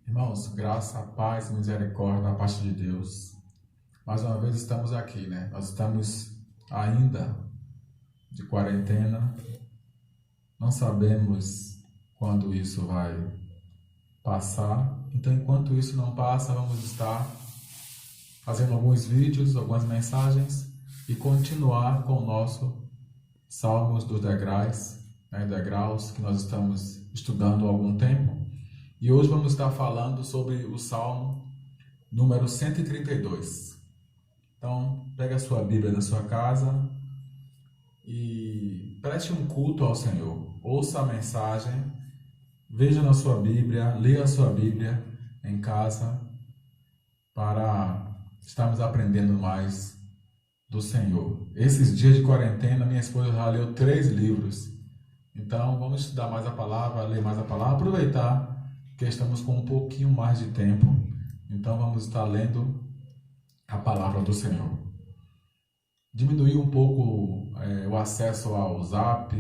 Irmãos, graça, paz, misericórdia da parte de Deus. Mais uma vez estamos aqui, né? Nós estamos ainda de quarentena. Não sabemos quando isso vai passar. Então, enquanto isso não passa, vamos estar fazendo alguns vídeos, algumas mensagens e continuar com o nosso Salmos dos Degraus, degraus que nós estamos estudando há algum tempo. E hoje vamos estar falando sobre o Salmo número 132. Então, pega a sua Bíblia na sua casa e preste um culto ao Senhor. Ouça a mensagem, veja na sua Bíblia, leia a sua Bíblia em casa para estarmos aprendendo mais do Senhor. Esses dias de quarentena, minha esposa já leu 3 livros. Então, vamos estudar mais a palavra, ler mais a palavra, aproveitar que estamos com um pouquinho mais de tempo. Então, vamos estar lendo a palavra do Senhor. Diminuir um pouco o acesso ao Zap,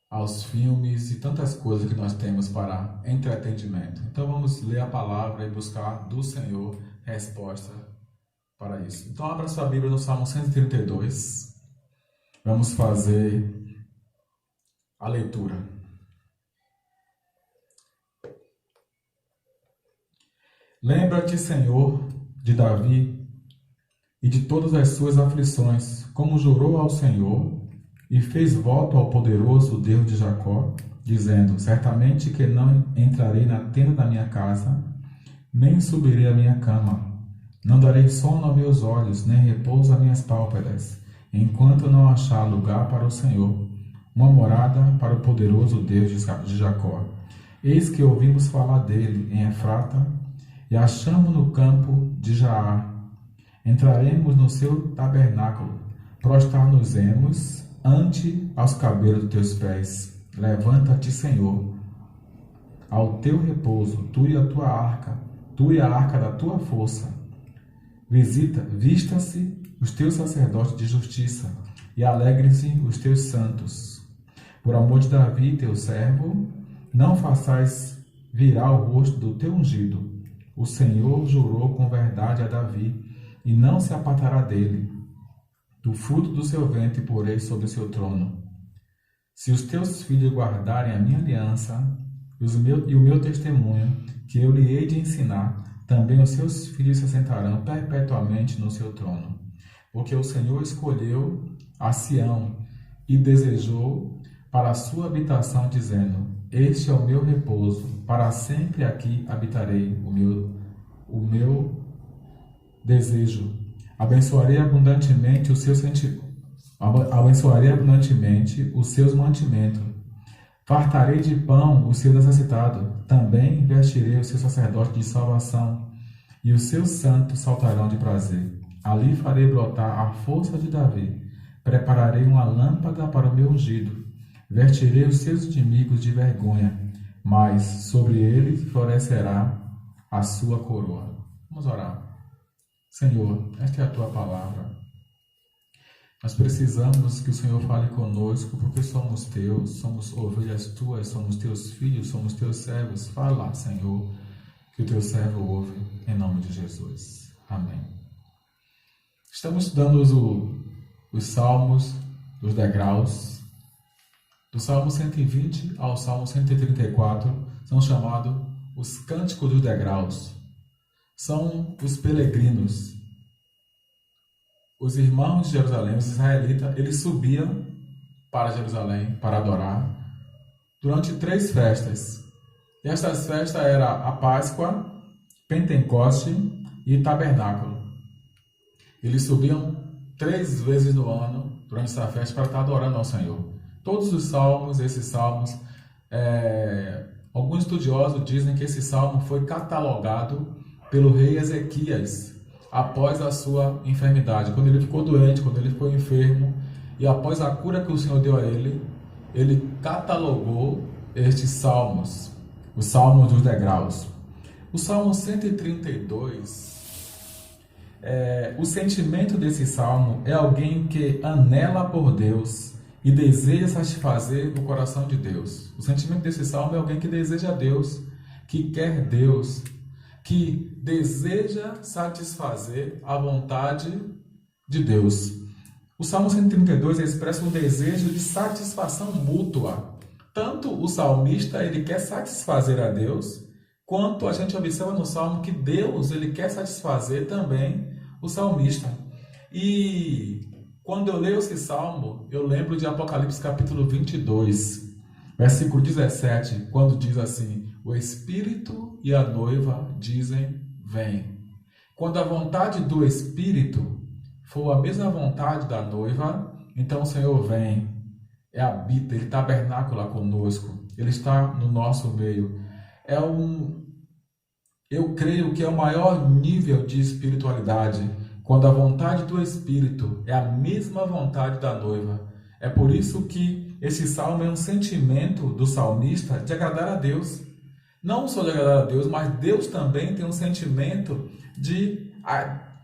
aos filmes e tantas coisas que nós temos para entretenimento. Então, vamos ler a palavra e buscar do Senhor resposta para isso. Então, abra sua Bíblia no Salmo 132. Vamos fazer a leitura. Lembra-te, Senhor, de Davi e de todas as suas aflições, como jurou ao Senhor e fez voto ao poderoso Deus de Jacó, dizendo: certamente que não entrarei na tenda da minha casa, nem subirei à minha cama. Não darei sono aos meus olhos, nem repouso às minhas pálpebras, enquanto não achar lugar para o Senhor, uma morada para o poderoso Deus de Jacó. Eis que ouvimos falar dele em Efrata, e achamos no campo de Jaar. Entraremos no seu tabernáculo, prostrar-nos-emos ante aos cabelos de teus pés. Levanta-te, Senhor, ao teu repouso, tu e a tua arca, tu e a arca da tua força. Vista-se os teus sacerdotes de justiça, e alegrem-se os teus santos. Por amor de Davi, teu servo, não façais virar o rosto do teu ungido. O Senhor jurou com verdade a Davi, e não se apartará dele. Do fruto do seu ventre porei sobre o seu trono. Se os teus filhos guardarem a minha aliança e o meu testemunho, que eu lhe hei de ensinar, também os seus filhos se assentarão perpetuamente no seu trono. Porque o Senhor escolheu a Sião e desejou para a sua habitação, dizendo: este é o meu repouso, para sempre aqui habitarei o meu desejo. Abençoarei abundantemente os seus mantimentos. Fartarei de pão o seu necessitado. Também vestirei os seus sacerdotes de salvação, e os seus santos saltarão de prazer. Ali farei brotar a força de Davi. Prepararei uma lâmpada para o meu ungido. Vestirei os seus inimigos de vergonha, mas sobre eles florescerá a sua coroa. Vamos orar. Senhor, esta é a tua palavra. Nós precisamos que o Senhor fale conosco, porque somos teus, somos ovelhas tuas, somos teus filhos, somos teus servos. Fala, Senhor, que o teu servo ouve, em nome de Jesus. Amém. Estamos estudando os Salmos dos Degraus. Do Salmo 120 ao Salmo 134 são chamados os Cânticos dos Degraus. São os peregrinos. Os irmãos de Jerusalém, os israelitas, eles subiam para Jerusalém para adorar durante 3 festas. E estas festas eram a Páscoa, Pentecoste e Tabernáculo. Eles subiam 3 vezes no ano durante essa festa para estar adorando ao Senhor. Todos os salmos, esses salmos, alguns estudiosos dizem que esse salmo foi catalogado pelo rei Ezequias após a sua enfermidade. Quando ele ficou doente, quando ele ficou enfermo, e após a cura que o Senhor deu a ele, ele catalogou estes salmos, os salmos dos degraus. O Salmo 132, o sentimento desse salmo é alguém que anela por Deus e deseja satisfazer o coração de Deus. O sentimento desse salmo é alguém que deseja Deus, que quer Deus, que deseja satisfazer a vontade de Deus. O Salmo 132 expressa um desejo de satisfação mútua. Tanto o salmista ele quer satisfazer a Deus, quanto a gente observa no Salmo que Deus ele quer satisfazer também o salmista. E quando eu leio esse Salmo, eu lembro de Apocalipse capítulo 22, versículo 17, quando diz assim: o Espírito e a noiva dizem, vem. Quando a vontade do Espírito for a mesma vontade da noiva, então o Senhor vem, habita, Ele tabernacula conosco, Ele está no nosso meio. Eu creio que é o maior nível de espiritualidade, quando a vontade do Espírito é a mesma vontade da noiva. É por isso que esse salmo é um sentimento do salmista de agradar a Deus. Não só de agradar a Deus, mas Deus também tem um sentimento de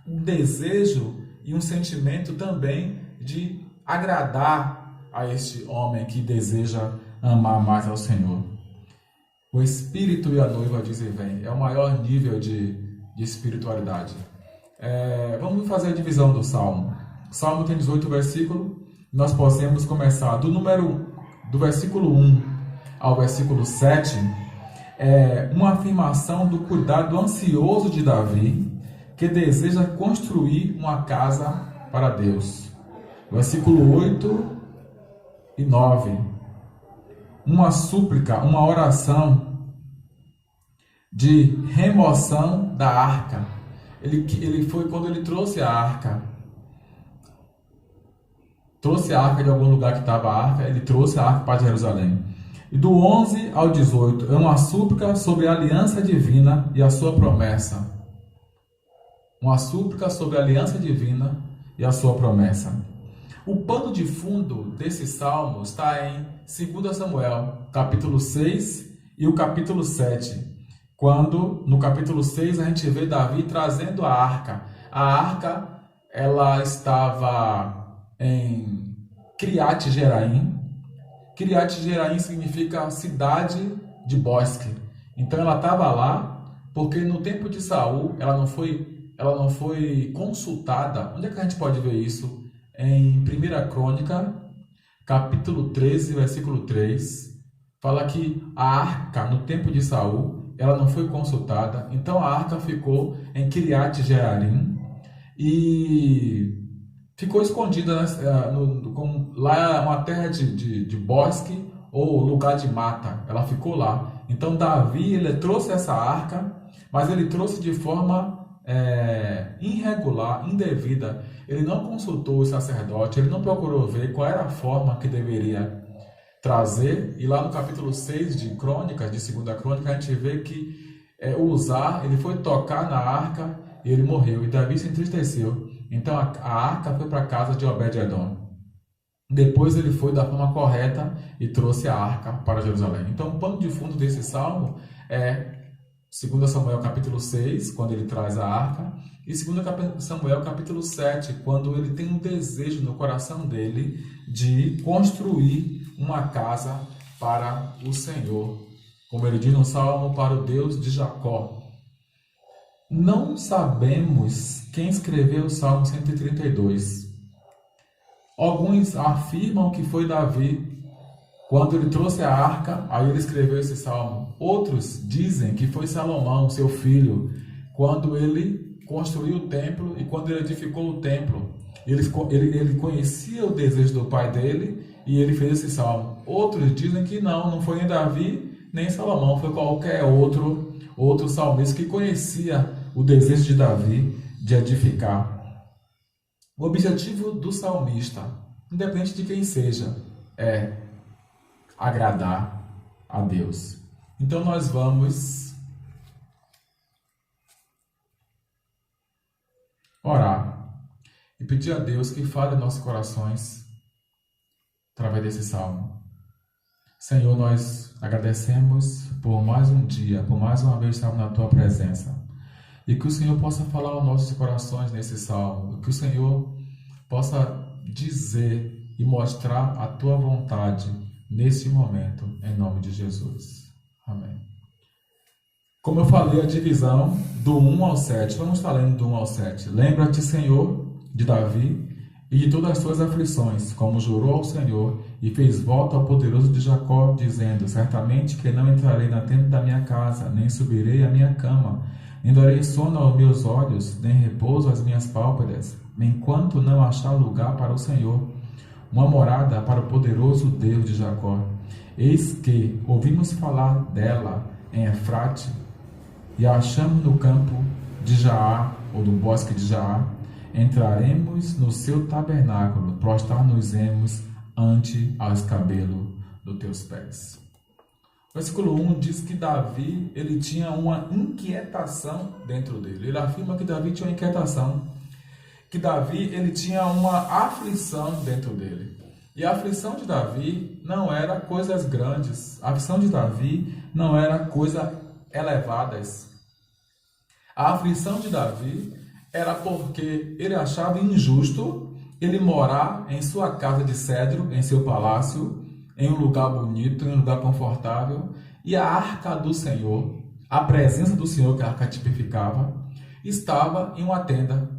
um desejo e um sentimento também de agradar a este homem que deseja amar mais ao Senhor. O Espírito e a noiva dizem vem. É o maior nível de espiritualidade. Vamos fazer a divisão do Salmo. O Salmo tem 18 versículos. Nós podemos começar do versículo 1 ao versículo 7. Uma afirmação do cuidado ansioso de Davi, que deseja construir uma casa para Deus. Versículo 8 e 9. Uma súplica, uma oração de remoção da arca. Ele foi quando ele trouxe a arca de algum lugar que estava a arca, ele trouxe a arca para Jerusalém. E do 11 ao 18 é uma súplica sobre a aliança divina e a sua promessa. Uma súplica sobre a aliança divina e a sua promessa. O pano de fundo desse salmo está em 2 Samuel, capítulo 6 e o capítulo 7. Quando, no capítulo 6, a gente vê Davi trazendo a arca. A arca, ela estava em Criate Jeraim. Criate Jeraim significa cidade de bosque. Então ela estava lá porque no tempo de Saul ela não foi consultada. Onde é que a gente pode ver isso? Em 1 Crônica, capítulo 13, versículo 3, fala que a arca no tempo de Saul ela não foi consultada. Então a arca ficou em Criate Jearim e ficou escondida, lá é uma terra de bosque ou lugar de mata. Ela ficou lá. Então Davi ele trouxe essa arca, mas ele trouxe de forma irregular, indevida. Ele não consultou o sacerdote, ele não procurou ver qual era a forma que deveria trazer. E lá no capítulo 6 de Crônicas, de 2 Crônica, a gente vê que Uzá, ele foi tocar na arca e ele morreu. E Davi se entristeceu. Então a arca foi para a casa de Obed-edom. Depois ele foi da forma correta e trouxe a arca para Jerusalém. Então o pano de fundo desse salmo é 2 Samuel capítulo 6, quando ele traz a arca, e 2 Samuel capítulo 7, quando ele tem um desejo no coração dele de construir uma casa para o Senhor. Como ele diz no salmo, para o Deus de Jacó. Não sabemos quem escreveu o Salmo 132. Alguns afirmam que foi Davi. Quando ele trouxe a arca, aí ele escreveu esse salmo. Outros dizem que foi Salomão, seu filho, quando ele construiu o templo e quando ele edificou o templo. Ele conhecia o desejo do pai dele e ele fez esse salmo. Outros dizem que não foi nem Davi, nem Salomão, foi qualquer outro salmista que conhecia o desejo de Davi de edificar. O objetivo do salmista, independente de quem seja, é agradar a Deus. Então nós vamos orar e pedir a Deus que fale em nossos corações através desse salmo. Senhor, nós agradecemos por mais um dia, por mais uma vez estarmos na Tua presença. E que o Senhor possa falar aos nossos corações nesse salmo. Que o Senhor possa dizer e mostrar a Tua vontade neste momento, em nome de Jesus. Amém. Como eu falei, a divisão do 1 ao 7. Vamos estar lendo do 1 ao 7. Lembra-te, Senhor, de Davi e de todas as suas aflições, como jurou ao Senhor, e fez voto ao poderoso de Jacó, dizendo: certamente que não entrarei na tenda da minha casa, nem subirei à minha cama, nem darei sono aos meus olhos, nem repouso às minhas pálpebras, enquanto não achar lugar para o Senhor, uma morada para o poderoso Deus de Jacó. Eis que ouvimos falar dela em Efrate, e a achamos no campo de Jaar, ou do bosque de Jaar. Entraremos no seu tabernáculo, prostrar-nos-emos ante ao escabelo dos teus pés. O versículo 1 diz que Davi ele tinha uma inquietação dentro dele. Ele afirma que Davi tinha uma inquietação, que Davi ele tinha uma aflição dentro dele. E a aflição de Davi não era coisas grandes, a aflição de Davi não era coisas elevadas. A aflição de Davi era porque ele achava injusto ele morar em sua casa de cedro, em seu palácio, em um lugar bonito, em um lugar confortável, e a arca do Senhor, a presença do Senhor que a arca tipificava, estava em uma tenda.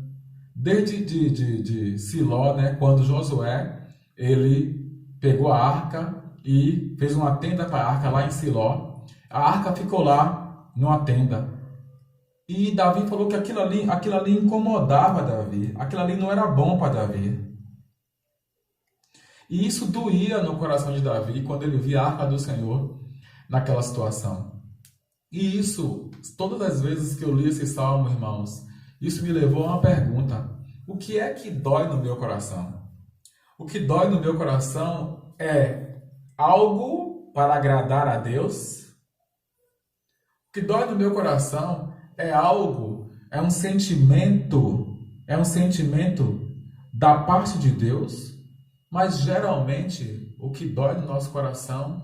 Desde de Siló, né, quando Josué ele pegou a arca e fez uma tenda para a arca lá em Siló, a arca ficou lá numa tenda. E Davi falou que aquilo ali incomodava Davi. Aquilo ali não era bom para Davi. E isso doía no coração de Davi quando ele via a arca do Senhor naquela situação. E isso, todas as vezes que eu li esse salmo, irmãos, isso me levou a uma pergunta. O que é que dói no meu coração? O que dói no meu coração é algo para agradar a Deus? O que dói no meu coração é um sentimento da parte de Deus, mas geralmente o que dói no nosso coração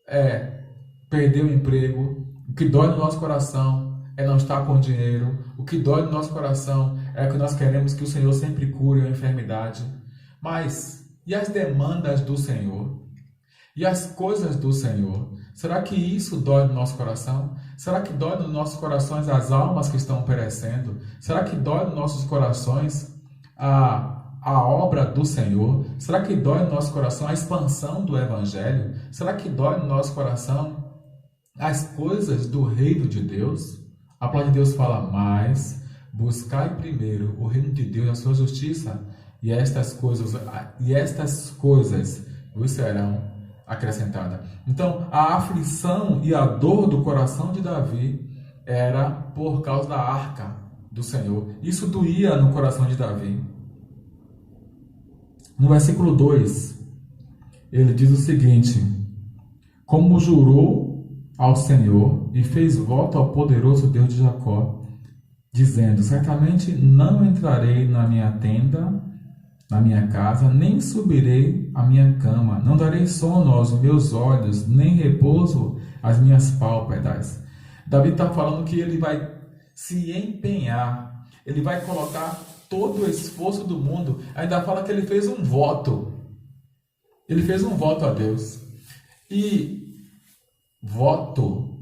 é perder o emprego, o que dói no nosso coração é não estar com dinheiro, o que dói no nosso coração é que nós queremos que o Senhor sempre cure a enfermidade. Mas, e as demandas do Senhor? E as coisas do Senhor? Será que isso dói no nosso coração? Será que dói nos nossos corações as almas que estão perecendo? Será que dói nos nossos corações a obra do Senhor? Será que dói no nosso coração a expansão do Evangelho? Será que dói no nosso coração as coisas do reino de Deus? A palavra de Deus fala: mas buscai primeiro o reino de Deus e a sua justiça, e estas coisas vos serão acrescentadas. Então, a aflição e a dor do coração de Davi era por causa da arca do Senhor. Isso doía no coração de Davi. No versículo 2, ele diz o seguinte: como jurou ao Senhor e fez voto ao poderoso Deus de Jacó, dizendo: certamente não entrarei na minha tenda, na minha casa, nem subirei à minha cama, não darei sono aos meus olhos, nem repouso às minhas pálpebras. Davi está falando que ele vai se empenhar, ele vai colocar todo o esforço do mundo. Ainda fala que ele fez um voto. Ele fez um voto a Deus. E voto,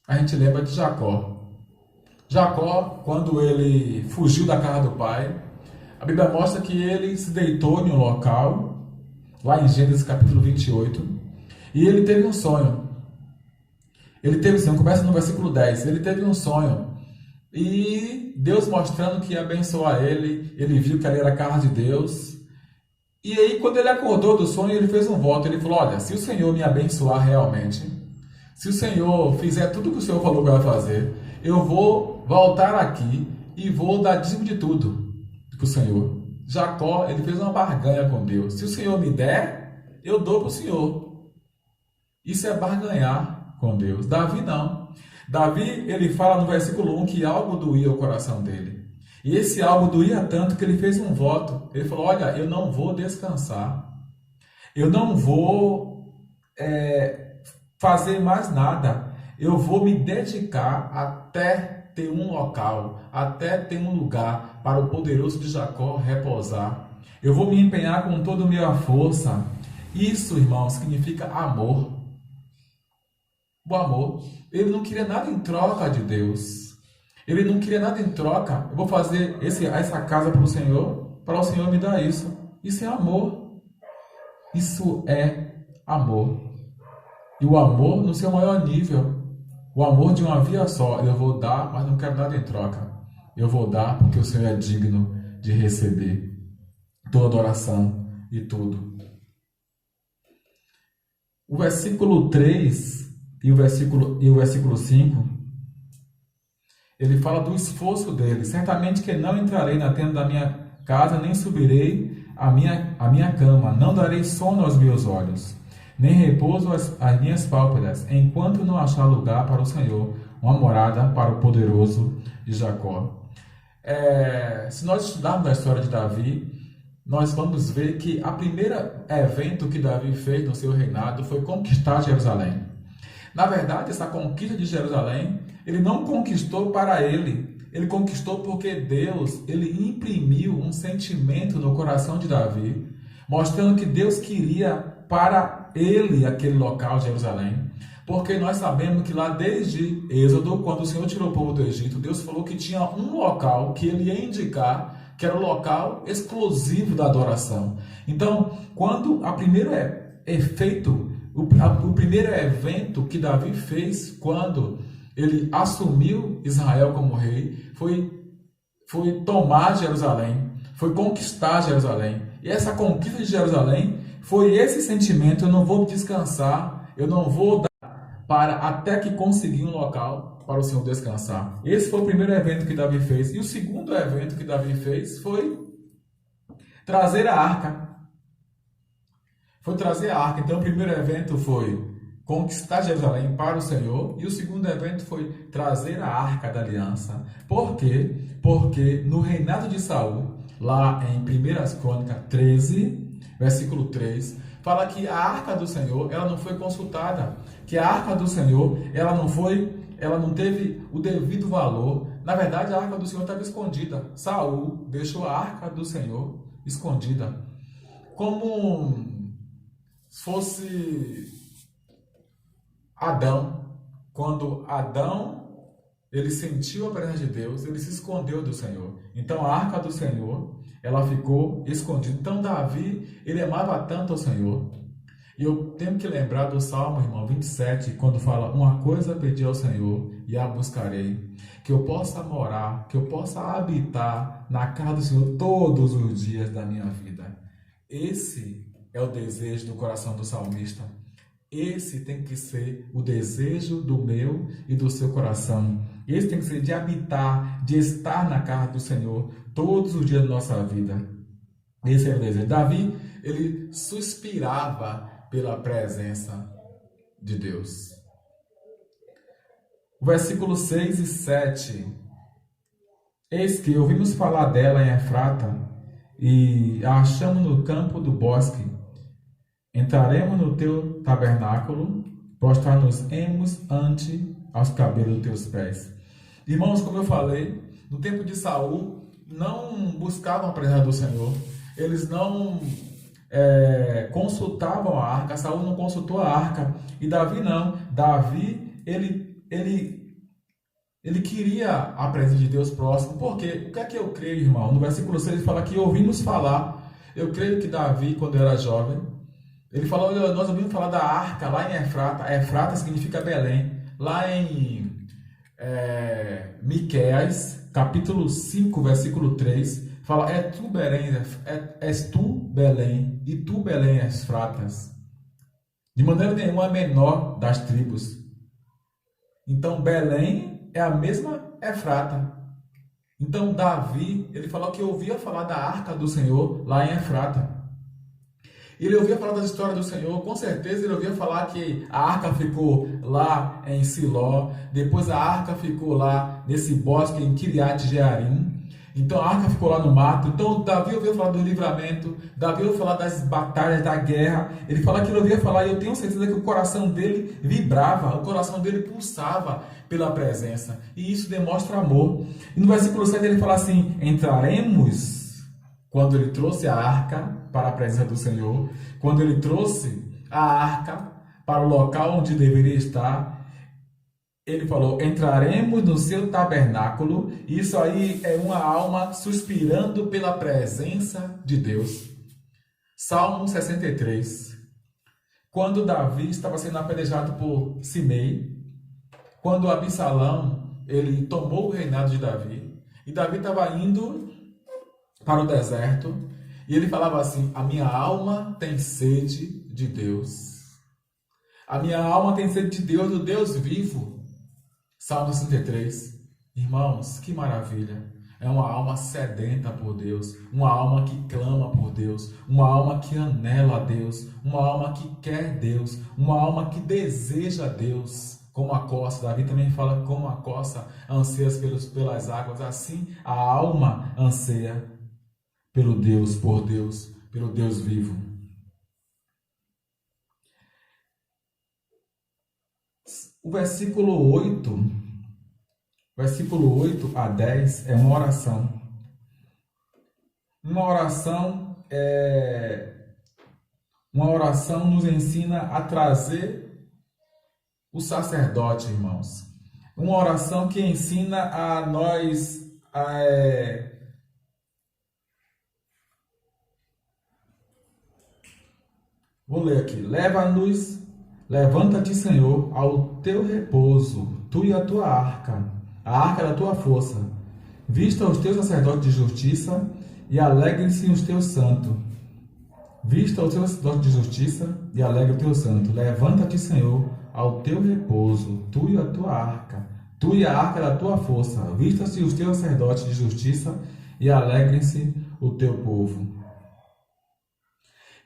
a gente lembra de Jacó. Jacó, quando ele fugiu da casa do pai, a Bíblia mostra que ele se deitou em um local, lá em Gênesis capítulo 28, e ele teve um sonho. Começa no versículo 10, ele teve um sonho, e Deus mostrando que ia abençoar ele, ele viu que ali era a casa de Deus, e aí quando ele acordou do sonho, ele fez um voto, ele falou: olha, se o Senhor me abençoar realmente, se o Senhor fizer tudo que o Senhor falou que vai fazer, eu vou voltar aqui e vou dar dízimo de tudo para o Senhor. Jacó, ele fez uma barganha com Deus. Se o Senhor me der, eu dou para o Senhor. Isso é barganhar com Deus. Davi não. Davi, ele fala no versículo 1 que algo doía o coração dele. E esse algo doía tanto que ele fez um voto. Ele falou: olha, eu não vou descansar. Eu não vou fazer mais nada. Eu vou me dedicar até ter um local, até ter um lugar para o poderoso de Jacó repousar. Eu vou me empenhar com toda a minha força. Isso, irmão, significa amor. O amor. Ele não queria nada em troca de Deus. Ele não queria nada em troca. Eu vou fazer essa casa para o Senhor me dar isso. Isso é amor. Isso é amor. E o amor no seu maior nível. O amor de uma via só. Eu vou dar, mas não quero nada em troca. Eu vou dar porque o Senhor é digno de receber toda adoração e tudo. O versículo 3 e o versículo 5, ele fala do esforço dele. Certamente que não entrarei na tenda da minha casa, nem subirei à minha cama. Não darei sono aos meus olhos, nem repouso às minhas pálpebras, enquanto não achar lugar para o Senhor, uma morada para o poderoso de Jacó. Se nós estudarmos a história de Davi, nós vamos ver que o primeiro evento que Davi fez no seu reinado foi conquistar Jerusalém. Na verdade, essa conquista de Jerusalém, ele não conquistou para ele. Ele conquistou porque Deus, ele imprimiu um sentimento no coração de Davi, mostrando que Deus queria para ele aquele local, Jerusalém. Porque nós sabemos que lá desde Êxodo, quando o Senhor tirou o povo do Egito, Deus falou que tinha um local que ele ia indicar, que era o local exclusivo da adoração. Então, quando o primeiro evento que Davi fez, quando ele assumiu Israel como rei, foi tomar Jerusalém, foi conquistar Jerusalém. E essa conquista de Jerusalém foi esse sentimento: eu não vou descansar, eu não vou dar para até que conseguir um local para o Senhor descansar. Esse foi o primeiro evento que Davi fez. E o segundo evento que Davi fez foi trazer a arca. Então o primeiro evento foi conquistar Jerusalém para o Senhor, e o segundo evento foi trazer a arca da aliança. Por quê? Porque no reinado de Saul, lá em 1 Crônicas 13, versículo 3, fala que a arca do Senhor, ela não foi consultada, que a arca do Senhor, ela não teve o devido valor. Na verdade, a arca do Senhor estava escondida. Saul deixou a arca do Senhor escondida, como fosse Adão. Quando Adão ele sentiu a presença de Deus, ele se escondeu do Senhor. Então a arca do Senhor, ela ficou escondida. Então Davi, ele amava tanto o Senhor. E eu tenho que lembrar do Salmo, irmão, 27, quando fala: uma coisa pedi ao Senhor e a buscarei, que eu possa morar, que eu possa habitar na casa do Senhor todos os dias da minha vida. Esse é o desejo do coração do salmista. Esse tem que ser o desejo do meu e do seu coração. Esse tem que ser de habitar, de estar na casa do Senhor todos os dias da nossa vida. Esse é o desejo. Davi, ele suspirava pela presença de Deus. O versículo 6 e 7. Eis que ouvimos falar dela em Efrata, e a achamos no campo do bosque. Entraremos no teu tabernáculo, prostrar-nos-emos ante aos cabelos dos teus pés. Irmãos, como eu falei, no tempo de Saul, não buscavam a presença do Senhor. Eles não consultavam a arca. Saul não consultou a arca. E Davi não. Davi, ele queria a presença de Deus próximo. Por quê? O que é que eu creio, irmão? No versículo 6 ele fala que ouvimos falar. Eu creio que Davi, quando era jovem, ele falou: nós ouvimos falar da arca lá em Efrata. Efrata significa Belém. Lá em Miqueias, capítulo 5, versículo 3, fala: és tu Belém, e tu Belém Efratas. De maneira nenhuma a menor das tribos. Então Belém é a mesma Efrata. Então Davi, ele falou que ouvia falar da arca do Senhor lá em Efrata. Ele ouvia falar das histórias do Senhor, com certeza ele ouvia falar que a arca ficou lá em Siló, depois a arca ficou lá nesse bosque em Kiriat Jearim. Então a arca ficou lá no mato. Então Davi ouviu falar do livramento, Davi ouviu falar das batalhas, da guerra. Ele fala que ele ouvia falar, e eu tenho certeza que o coração dele vibrava, o coração dele pulsava pela presença. E isso demonstra amor. E no versículo 7 ele fala assim: entraremos, quando ele trouxe a arca para a presença do Senhor, quando ele trouxe a arca para o local onde deveria estar, ele falou: entraremos no seu tabernáculo. Isso aí é uma alma suspirando pela presença de Deus. Salmo 63. Quando Davi estava sendo apedrejado por Simei, quando Absalão ele tomou o reinado de Davi, e Davi estava indo para o deserto, e ele falava assim: a minha alma tem sede de Deus. A minha alma tem sede de Deus, do Deus vivo. Salmo 63. Irmãos, que maravilha. É uma alma sedenta por Deus, uma alma que clama por Deus, uma alma que anela a Deus, uma alma que quer Deus, uma alma que deseja Deus. Como a costa, Davi também fala: como a costa anseia pelas águas, assim a alma anseia pelo Deus, por Deus, pelo Deus vivo. O versículo 8 a 10 é uma oração. Uma oração nos ensina a trazer o sacerdote, irmãos. Uma oração que ensina a nós vou ler aqui. Levanta-te, Senhor, ao teu repouso, tu e a tua arca, a arca da tua força. Vista os teus sacerdotes de justiça e alegrem-se os teus santos. Vista os teus sacerdotes de justiça e alegre o teu santo. Levanta-te, Senhor, ao teu repouso, tu e a tua arca, tu e a arca da tua força. Vista-se os teus sacerdotes de justiça e alegrem-se o teu povo.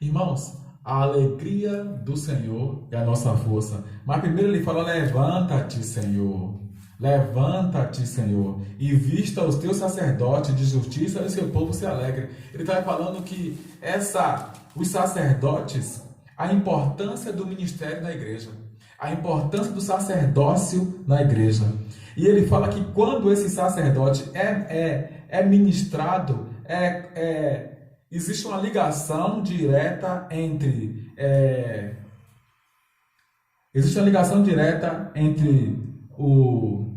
Irmãos, a alegria do Senhor é a nossa força. Mas primeiro ele fala: levanta-te, Senhor. Levanta-te, Senhor, e vista os teus sacerdotes de justiça e o seu povo se alegre. Ele está falando que os sacerdotes, a importância do ministério na igreja, a importância do sacerdócio na igreja. E ele fala que quando esse sacerdote é ministrado, existe uma ligação direta entre o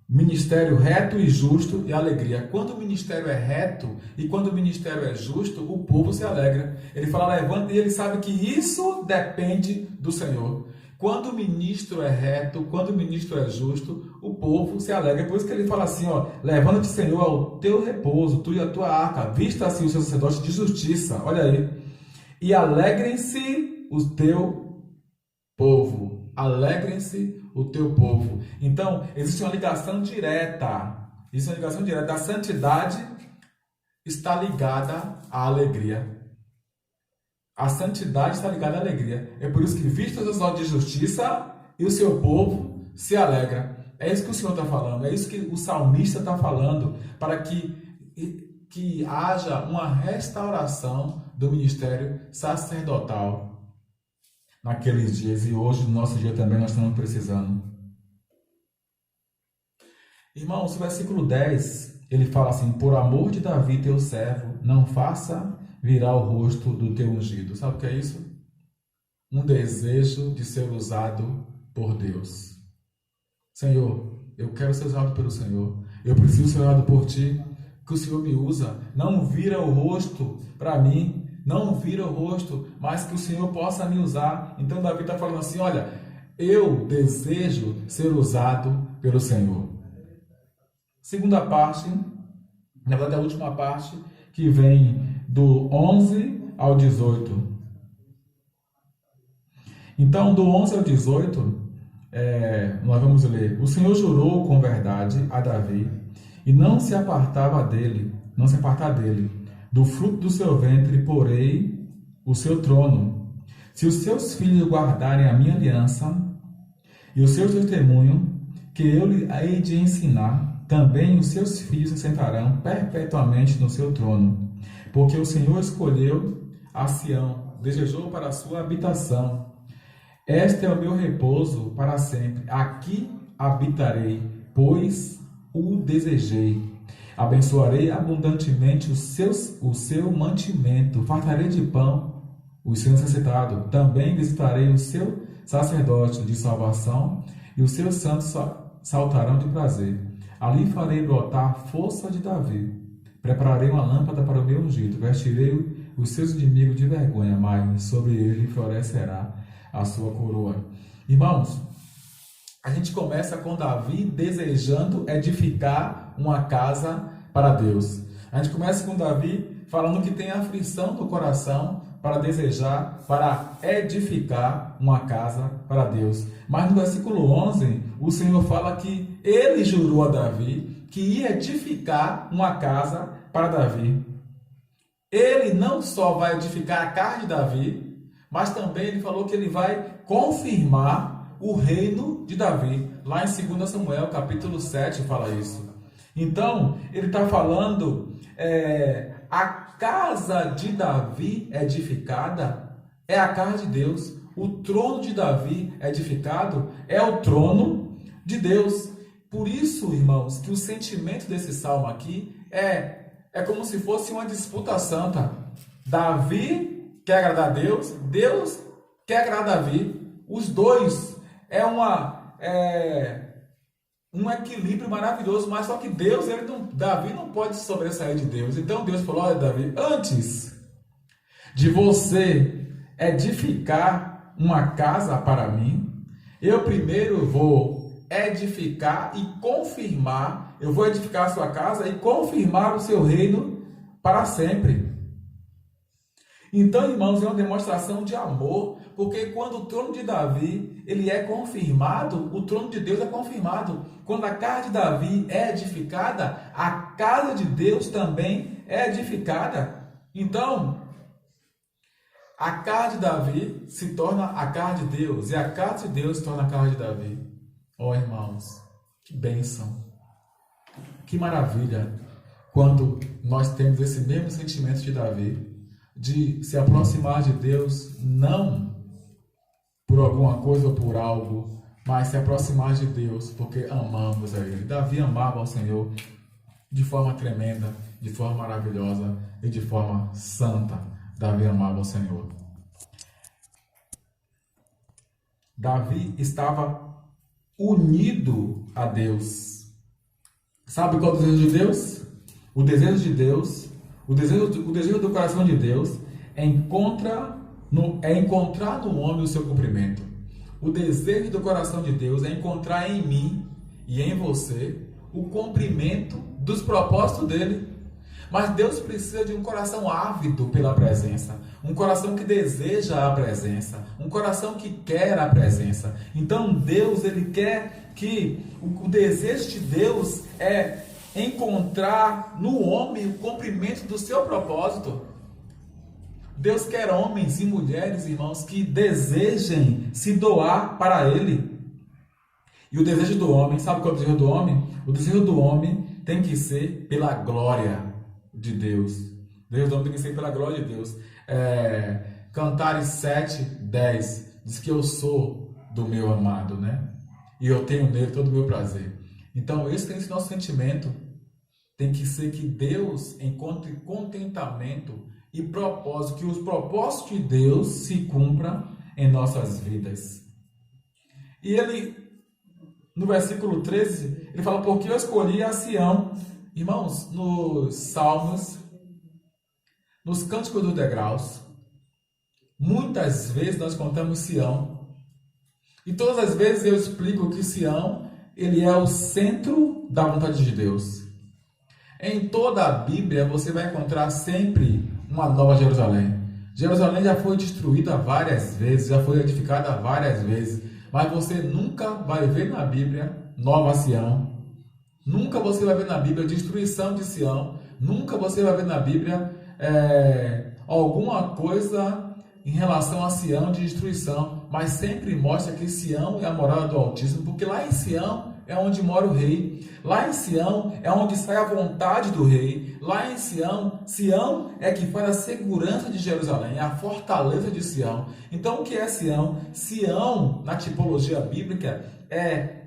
ministério reto e justo e a alegria. Quando o ministério é reto e quando o ministério é justo, o povo se alegra. Ele fala: levanta, e ele sabe que isso depende do Senhor. Quando o ministro é reto, quando o ministro é justo, o povo se alegra. Por isso que ele fala assim: levanta-te, Senhor, ao teu repouso, tu e a tua arca, vista assim os seus sacerdotes de justiça. Olha aí. E alegrem-se o teu povo. Alegrem-se o teu povo. Então, existe uma ligação direta. Existe uma ligação direta. A santidade está ligada à alegria. A santidade está ligada à alegria. É por isso que vista os sacerdotes de justiça e o seu povo se alegra. É isso que o Senhor está falando. É isso que o salmista está falando. Para que haja uma restauração do ministério sacerdotal naqueles dias, e hoje, no nosso dia também, nós estamos precisando. Irmãos, o versículo 10, ele fala assim: por amor de Davi, teu servo, não faça virar o rosto do teu ungido. Sabe o que é isso? Um desejo de ser usado por Deus. Senhor, eu quero ser usado pelo Senhor. Eu preciso ser usado por Ti. Que o Senhor me usa. Não vira o rosto para mim. Não vira o rosto, mas que o Senhor possa me usar. Então Davi está falando assim: olha, eu desejo ser usado pelo Senhor. Segunda parte, na verdade a última parte, que vem do 11 ao 18. Então, do 11 ao 18, nós vamos ler: o Senhor jurou com verdade a Davi, e não se apartar dele, do fruto do seu ventre porei o seu trono. Se os seus filhos guardarem a minha aliança e o seu testemunho, que eu lhe hei de ensinar, também os seus filhos se sentarão perpetuamente no seu trono. Porque o Senhor escolheu a Sião, desejou para a sua habitação. Este é o meu repouso para sempre. Aqui habitarei, pois o desejei. Abençoarei abundantemente o seu mantimento. Fartarei de pão o seu necessitado. Também visitarei o seu sacerdote de salvação, e os seus santos saltarão de prazer. Ali farei brotar a força de Davi. Prepararei uma lâmpada para o meu ungido. Vestirei os seus inimigos de vergonha, mas sobre ele florescerá a sua coroa. Irmãos, a gente começa com Davi desejando edificar uma casa para Deus. A gente começa com Davi falando que tem aflição no coração para desejar, para edificar uma casa para Deus. Mas no versículo 11, o Senhor fala que ele jurou a Davi que ia edificar uma casa para Davi. Ele não só vai edificar a casa de Davi, mas também ele falou que ele vai confirmar o reino de Davi. Lá em 2 Samuel, capítulo 7, fala isso. Então, ele está falando, a casa de Davi edificada é a casa de Deus. O trono de Davi edificado é o trono de Deus. Por isso, irmãos, que o sentimento desse salmo aqui é como se fosse uma disputa santa. Davi quer agradar a Deus, Deus quer agradar a Davi. Os dois um equilíbrio maravilhoso, mas só que Davi não pode sobressair de Deus. Então Deus falou: olha, Davi, antes de você edificar uma casa para mim, eu primeiro vou edificar e confirmar, eu vou edificar a sua casa e confirmar o seu reino para sempre. Então, irmãos, é uma demonstração de amor, porque quando o trono de Davi ele é confirmado, o trono de Deus é confirmado. Quando a casa de Davi é edificada, a casa de Deus também é edificada. Então, a casa de Davi se torna a casa de Deus, e a casa de Deus se torna a casa de Davi. Ó, irmãos, que bênção, que maravilha, quando nós temos esse mesmo sentimento de Davi, de se aproximar de Deus, não por alguma coisa ou por algo, mas se aproximar de Deus porque amamos a Ele. Davi amava ao Senhor de forma tremenda, de forma maravilhosa e de forma santa. Davi amava ao Senhor. Davi estava unido a Deus. Sabe qual é o desejo de Deus? O desejo de Deus, o desejo do coração de Deus é encontrar no homem o seu cumprimento. O desejo do coração de Deus é encontrar em mim e em você o cumprimento dos propósitos dele. Mas Deus precisa de um coração ávido pela presença, um coração que deseja a presença, um coração que quer a presença. Então Deus, ele quer que o desejo de Deus é encontrar no homem o cumprimento do seu propósito. Deus quer homens e mulheres, irmãos, que desejem se doar para Ele. E o desejo do homem, sabe qual é o desejo do homem? O desejo do homem tem que ser pela glória de Deus. O desejo do homem tem que ser pela glória de Deus. Cantares 7:10 diz que eu sou do meu amado, né? E eu tenho nele todo o meu prazer. Então, esse tem que ser nosso sentimento. Tem que ser que Deus encontre contentamento e propósito, que os propósitos de Deus se cumpram em nossas vidas. E ele, no versículo 13, ele fala: porque eu escolhi a Sião. Irmãos, nos Salmos, nos Cânticos dos Degraus, muitas vezes nós contamos Sião. E todas as vezes eu explico que Sião, ele é o centro da vontade de Deus. Em toda a Bíblia você vai encontrar sempre uma nova Jerusalém. Jerusalém já foi destruída várias vezes, já foi edificada várias vezes, mas você nunca vai ver na Bíblia Nova Sião. Nunca você vai ver na Bíblia destruição de Sião. Nunca você vai ver na Bíblia alguma coisa em relação a Sião de destruição, mas sempre mostra que Sião é a morada do Altíssimo, porque lá em Sião é onde mora o rei. Lá em Sião é onde sai a vontade do rei. Lá em Sião, Sião é que faz a segurança de Jerusalém, a fortaleza de Sião. Então, o que é Sião? Sião, na tipologia bíblica, é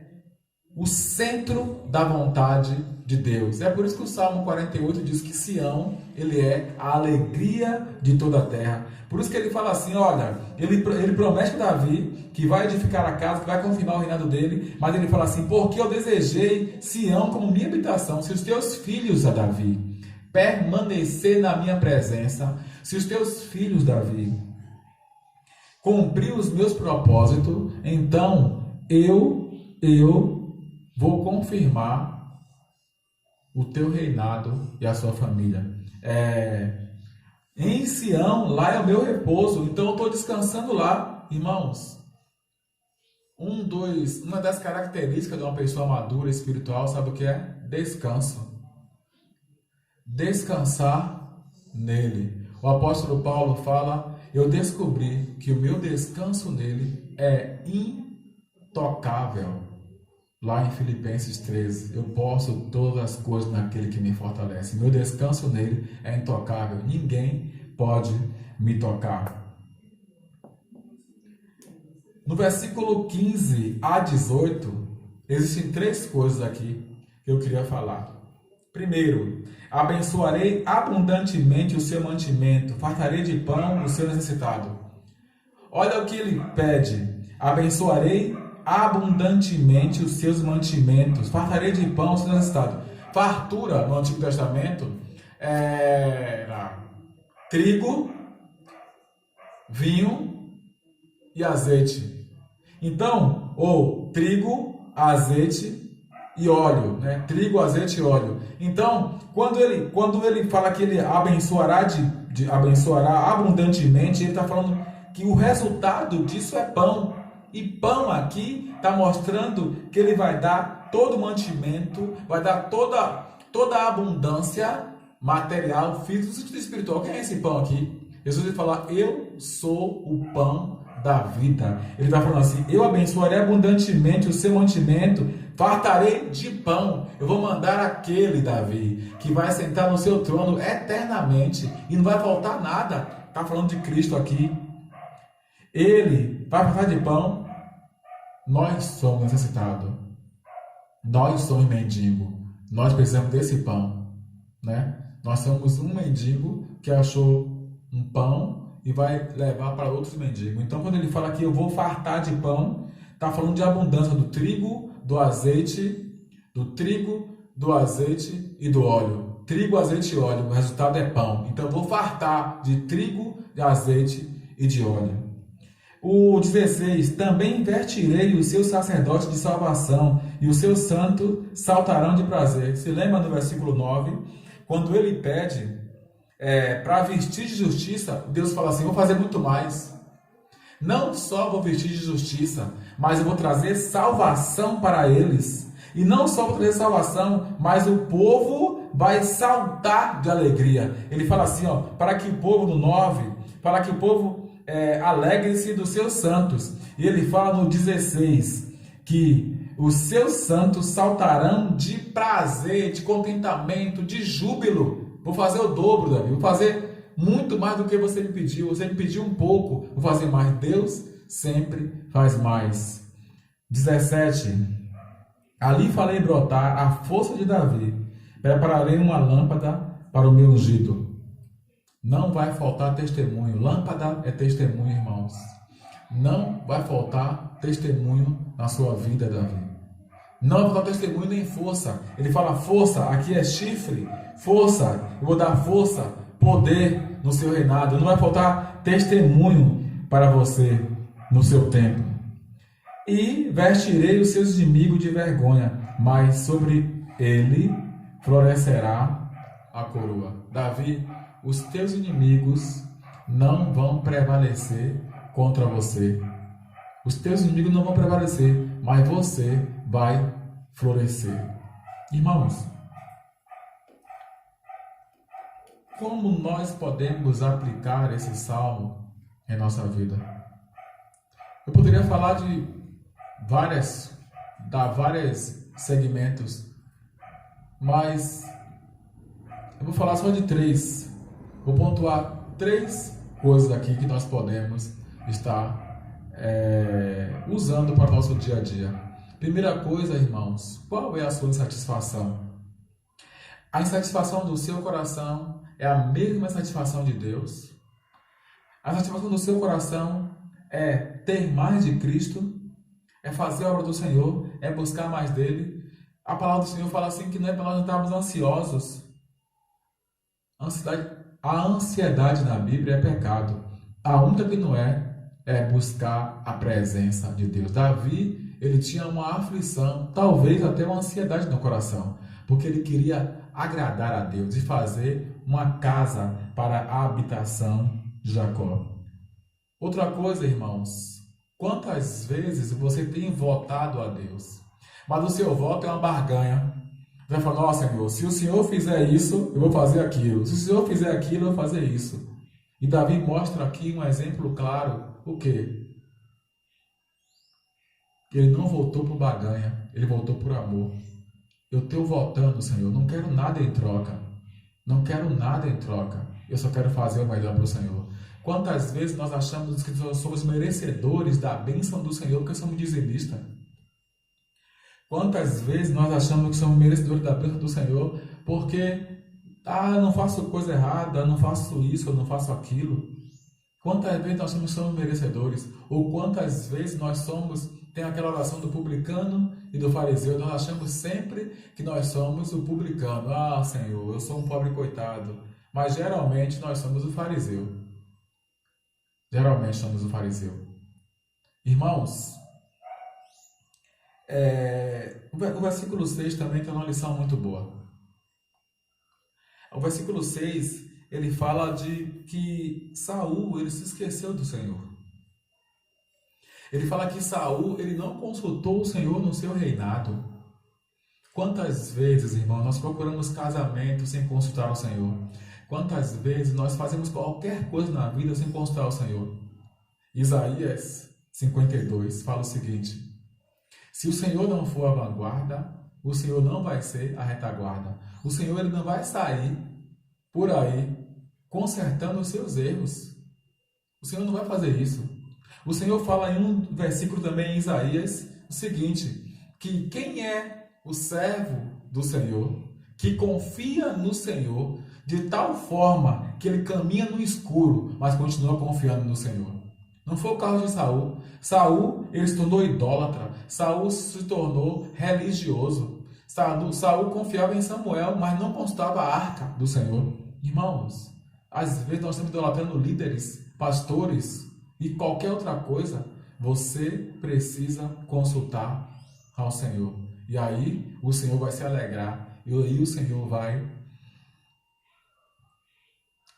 o centro da vontade de Deus. É por isso que o Salmo 48 diz que Sião, ele é a alegria de toda a terra. Por isso que ele fala assim, olha, ele promete a Davi que vai edificar a casa, que vai confirmar o reinado dele, mas ele fala assim, porque eu desejei Sião como minha habitação. Se os teus filhos, a Davi, permanecer na minha presença, se os teus filhos, Davi, cumprir os meus propósitos, então eu vou confirmar o teu reinado e a sua família. Em Sião, lá é o meu repouso, então eu estou descansando lá, irmãos. Uma das características de uma pessoa madura espiritual, sabe o que é? Descanso. Descansar nele. O apóstolo Paulo fala, eu descobri que o meu descanso nele é intocável. Lá em Filipenses 13, eu posso todas as coisas naquele que me fortalece. Meu descanso nele é intocável. Ninguém pode me tocar. No versículo 15 a 18, existem 3 coisas aqui que eu queria falar. Primeiro, abençoarei abundantemente o seu mantimento, fartarei de pão o seu necessitado. Olha o que ele pede. Abençoarei abundantemente os seus mantimentos, fartarei de pão o seu necessitado. Fartura, no Antigo Testamento, era trigo, vinho e azeite. Então, ou trigo, azeite e óleo, né? Trigo, azeite e óleo. Então, quando ele fala que ele abençoará abençoará abundantemente, ele está falando que o resultado disso é pão. E pão aqui está mostrando que ele vai dar todo o mantimento, vai dar toda a abundância material, físico e espiritual. Quem é esse pão aqui? Jesus vai falar, eu sou o pão da vida. Ele está falando assim, eu abençoarei abundantemente o seu mantimento, fartarei de pão. Eu vou mandar aquele, Davi, que vai sentar no seu trono eternamente e não vai faltar nada. Está falando de Cristo aqui. Ele vai fartar de pão. Nós somos necessitados. Nós somos mendigos. Nós precisamos desse pão, né? Nós somos um mendigo que achou um pão e vai levar para outros mendigos. Então, quando ele fala que eu vou fartar de pão, está falando de abundância do trigo, do azeite e do óleo. Trigo, azeite e óleo. O resultado é pão. Então, eu vou fartar de trigo, de azeite e de óleo. O 16, também investirei os seus sacerdotes de salvação e os seus santos saltarão de prazer. Se lembra no versículo 9, quando ele pede para vestir de justiça, Deus fala assim, vou fazer muito mais. Não só vou vestir de justiça, mas eu vou trazer salvação para eles. E não só vou trazer salvação, mas o povo vai saltar de alegria. Ele fala assim, para que o povo, no 9, para que o povo alegre-se dos seus santos. E ele fala no 16 que os seus santos saltarão de prazer, de contentamento, de júbilo. Vou fazer o dobro, Davi. Vou fazer muito mais do que você me pediu. Você me pediu um pouco, vou fazer mais. Deus sempre faz mais. 17. Ali farei brotar a força de Davi. Prepararei uma lâmpada para o meu ungido. Não vai faltar testemunho. Lâmpada é testemunho, irmãos. Não vai faltar testemunho na sua vida, Davi. Não vai faltar testemunho nem força. Ele fala força, aqui é chifre. Força, eu vou dar força, poder no seu reinado. Não vai faltar testemunho para você no seu tempo. E vestirei os seus inimigos de vergonha, mas sobre ele florescerá a coroa. Davi, os teus inimigos não vão prevalecer contra você. Os teus inimigos não vão prevalecer, mas você vai florescer. Irmãos, como nós podemos aplicar esse salmo em nossa vida? Eu poderia falar de várias segmentos, mas eu vou falar só de 3. Vou pontuar 3 coisas aqui que nós podemos estar usando para o nosso dia a dia. Primeira coisa, irmãos, qual é a sua insatisfação? A insatisfação do seu coração é a mesma satisfação de Deus? A satisfação do seu coração é ter mais de Cristo? É fazer a obra do Senhor? É buscar mais dele? A palavra do Senhor fala assim que não é para nós não estarmos ansiosos. A ansiedade na Bíblia é pecado. A única que não é buscar a presença de Deus. Davi, ele tinha uma aflição, talvez até uma ansiedade no coração, porque ele queria agradar a Deus e fazer uma casa para a habitação de Jacó. Outra coisa, irmãos, quantas vezes você tem votado a Deus, mas o seu voto é uma barganha? Você vai falar, nossa, Senhor, se o Senhor fizer isso, eu vou fazer aquilo. Se o Senhor fizer aquilo, eu vou fazer isso. E Davi mostra aqui um exemplo claro. O quê? Ele não voltou por barganha, ele voltou por amor. Eu estou votando, Senhor, não quero nada em troca. Não quero nada em troca. Eu só quero fazer o melhor para o Senhor. Quantas vezes nós achamos que nós somos merecedores da bênção do Senhor porque somos dizimistas? Quantas vezes nós achamos que somos merecedores da bênção do Senhor porque eu não faço coisa errada, eu não faço isso, eu não faço aquilo? Quantas vezes nós somos merecedores? Ou quantas vezes nós tem aquela oração do publicano e do fariseu, nós achamos sempre que nós somos o publicano. Ah, Senhor, eu sou um pobre coitado. Mas geralmente nós somos o fariseu. Geralmente somos o fariseu. Irmãos, o versículo 6 também tem uma lição muito boa. O versículo 6, ele fala de que Saul, ele se esqueceu do Senhor. Ele fala que Saul, ele não consultou o Senhor no seu reinado. Quantas vezes, irmão, nós procuramos casamento sem consultar o Senhor? Quantas vezes nós fazemos qualquer coisa na vida sem consultar o Senhor? Isaías 52 fala o seguinte: se o Senhor não for a vanguarda, o Senhor não vai ser a retaguarda. O Senhor ele não vai sair por aí consertando os seus erros. O Senhor não vai fazer isso. O Senhor fala em um versículo também em Isaías o seguinte, que quem é o servo do Senhor, que confia no Senhor, de tal forma que ele caminha no escuro, mas continua confiando no Senhor. Não foi o caso de Saul. Saul, ele se tornou idólatra. Saul se tornou religioso. Saul confiava em Samuel, mas não consultava a arca do Senhor. Irmãos, às vezes nós estamos idolatrando líderes, pastores e qualquer outra coisa. Você precisa consultar ao Senhor. E aí o Senhor vai se alegrar. E aí o Senhor vai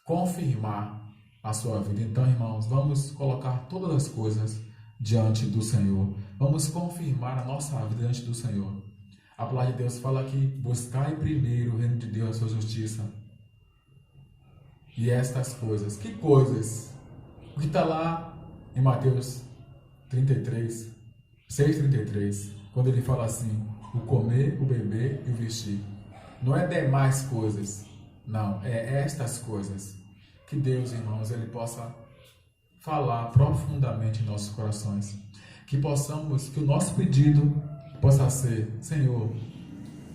confirmar a sua vida. Então, irmãos, vamos colocar todas as coisas diante do Senhor. Vamos confirmar a nossa vida diante do Senhor. A palavra de Deus fala que buscai primeiro o reino de Deus, a sua justiça. E estas coisas. Que coisas? O que está lá em Mateus 33, 6,33, quando ele fala assim, o comer, o beber e o vestir. Não é demais coisas, não, é estas coisas. Que Deus, irmãos, ele possa falar profundamente em nossos corações. Que o nosso pedido possa ser, Senhor,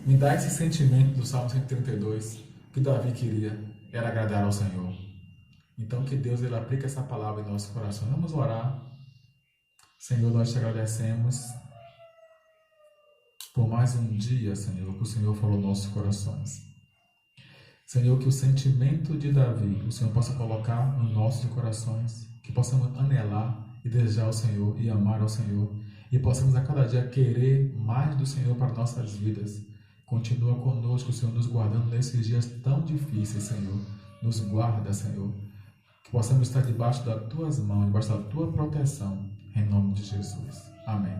me dá esse sentimento do Salmo 132, que Davi queria, era agradar ao Senhor. Então que Deus ele aplique essa palavra em nosso coração. Vamos orar. Senhor, nós te agradecemos por mais um dia, Senhor, que o Senhor falou nos nossos corações. Senhor, que o sentimento de Davi, o Senhor possa colocar nos nossos corações, que possamos anelar e desejar o Senhor e amar ao Senhor, e possamos a cada dia querer mais do Senhor para nossas vidas. Continua conosco, Senhor, nos guardando nesses dias tão difíceis, Senhor. Nos guarda, Senhor. Que possamos estar debaixo das tuas mãos, debaixo da tua proteção, em nome de Jesus. Amém.